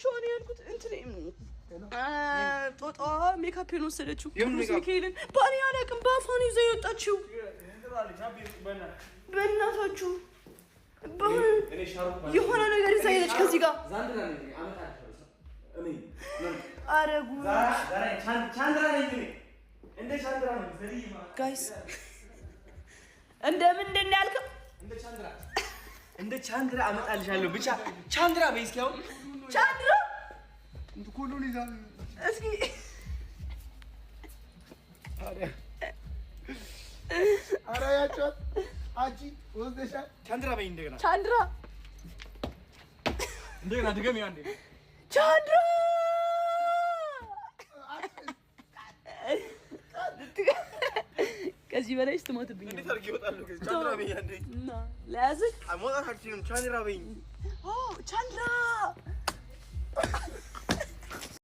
ዋሻውን ያልኩት እንትን ጦጣ ሜካፔን ወሰደችው ሚካኤልን ባሪ አላውቅም በአፋን ይዘው የወጣችው በእናታችሁ የሆነ ነገር ይዛ ሄደች ከዚህ ጋር ኧረ ጉድ ጋይስ እንደምንድን ነው ያልከው እንደ ቻንድራ አመጣልሻለሁ ብቻ ቻንድራ በይ እስኪ አሁን ቻንድራ እንት ኮሎኒ ዛሬ እስኪ አረ ያቸው አጂ ወስደሻ ቻንድራ በይ እንደገና ቻንድራ እንደገና ድገም ያንዴ ቻንድራ ከዚህ በላይ ስትሞትብኝ እንዴት አድርጌ እወጣለሁ ከዚህ ቻንድራ በይ አንዴ ለያዝህ መውጣት አልችልም ቻንድራ በይ ቻንድራ